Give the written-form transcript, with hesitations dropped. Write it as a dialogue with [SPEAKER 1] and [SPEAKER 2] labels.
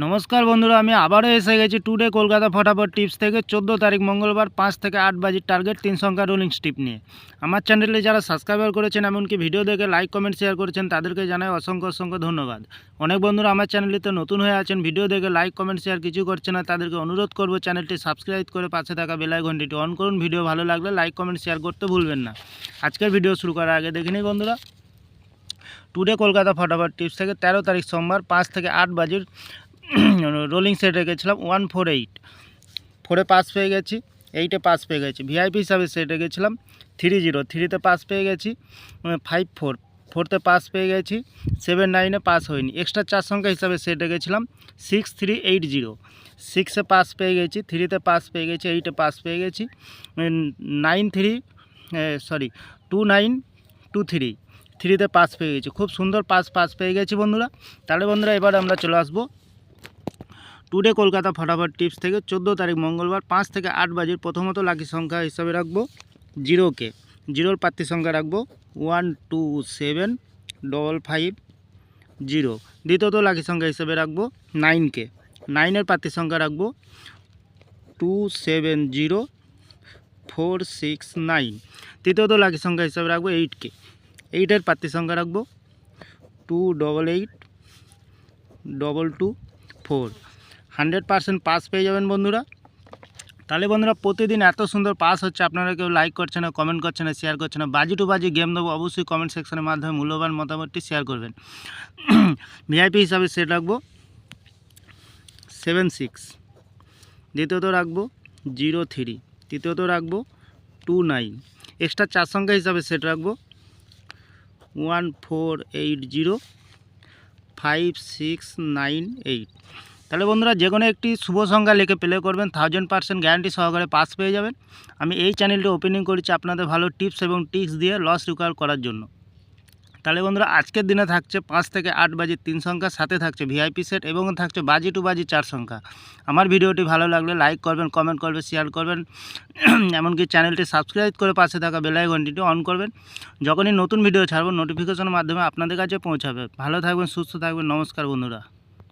[SPEAKER 1] नमस्कार बंधुरा আমি আবারও এসে গেছি টুডে কলকাতা ফটাফট টিপস থেকে 14 তারিখ মঙ্গলবার 5 থেকে 8 বাজির টার্গেট 3 সংখ্যা রোলিং স্টিপ নিয়ে। আমার চ্যানেলে যারা সাবস্ক্রাইবার করেছেন এমনকি ভিডিও দেখে লাইক কমেন্ট শেয়ার করেছেন তাদেরকে জানাই অসংখ্য ধন্যবাদ। অনেক বন্ধুরা আমার চ্যানেলটিতে নতুন হয়ে আছেন, ভিডিও দেখে লাইক কমেন্ট শেয়ার কিছু করছেন না, তাদেরকে অনুরোধ করব চ্যানেলটি সাবস্ক্রাইব করে পাশে থাকা বেল আইকনটি অন করুন। ভিডিও ভালো লাগলে লাইক কমেন্ট শেয়ার করতে ভুলবেন না। আজকের ভিডিও শুরু করার আগে দেখে নিই বন্ধুরা, টুডে কলকাতা ফটাফট টিপস থেকে 13 তারিখ সোমবার 5 থেকে 8 বাজির রোলিং সেট রেখেছিলাম 148, 4-এ পাস পেয়ে গেছি, 8-এ পাস পেয়ে গেছি। ভিআইপি হিসাবে সেট রেখেছিলাম 30, 3-তে পাস পেয়ে গেছি, 54, 4-তে পাস পেয়ে গেছি, 7-9-এ পাস হয়নি। এক্সট্রা 4 সংখ্যা হিসাবে সেট রেখেছিলাম 6380, 6-এ পাস পেয়ে গেছি, 3-তে পাস পেয়ে গেছি, 8-এ পাস পেয়ে গেছি, 2923, 3-তে পাস পেয়ে গেছি। খুব সুন্দর পাস পেয়ে গেছি বন্ধুরা। তাহলে বন্ধুরা এবার আমরা চলে আসবো টুডে কলকাতা ফটাফট টিপস থেকে 14 তারিখ মঙ্গলবার 5 থেকে 8 বাজির প্রথমত লাকি সংখ্যা হিসাবে রাখবো 0কে, 0-র প্রার্থী সংখ্যা রাখবো 127550। দ্বিতীয়ত লাকি সংখ্যা হিসাবে রাখবো 9কে, 9-এর প্রার্থী সংখ্যা রাখবো 270469। তৃতীয়ত লাকি সংখ্যা হিসাবে রাখবো 8কে, 8-এর প্রার্থী সংখ্যা রাখবো 288224। 100% পাস পেয়ে যাবেন বন্ধুরা। তাহলে বন্ধুরা প্রতিদিন এত সুন্দর পাস হচ্ছে, আপনারা কেউ লাইক করছে না, কমেন্ট করছে না, শেয়ার করছে না। বাজি টু বাজি গেম দেবো, অবশ্যই কমেন্ট সেকশনের মাধ্যমে মূল্যবান মতামতটি শেয়ার করবেন। ভিআইপি হিসাবে সেট রাখবো 76, দ্বিতীয়ত রাখবো 03, তৃতীয়ত রাখবো 29। এক্সট্রা 4 সংখ্যা হিসাবে সেট রাখবো 14805698। তাহলে বন্ধুরা যে কোনো একটি শুভ সংখ্যা লিখে প্লে করবেন, 1000% গ্যারান্টি সহকারে পাস পেয়ে যাবেন। আমি এই চ্যানেলটি ওপেনিং করেছি আপনাদের ভালো টিপস এবং ট্রিক্স দিয়ে লস রিকভার করার জন্য। তাহলে বন্ধুরা আজকের দিনে থাকছে 5 থেকে 8 বাজির 3 সংখ্যা, সাথে থাকছে ভিআইপি সেট এবং থাকছে বাজি টু বাজি 4 সংখ্যা। আমার ভিডিওটি ভালো লাগলে লাইক করবেন, কমেন্ট করবেন, শেয়ার করবেন, এমনকি চ্যানেলটি সাবস্ক্রাইব করে পাশে থাকা বেল আইকনটি অন করবেন। যখনই নতুন ভিডিও ছাড়ব নোটিফিকেশনের মাধ্যমে আপনাদের কাছে পৌঁছাবে। ভালো থাকবেন, সুস্থ থাকবেন। নমস্কার বন্ধুরা।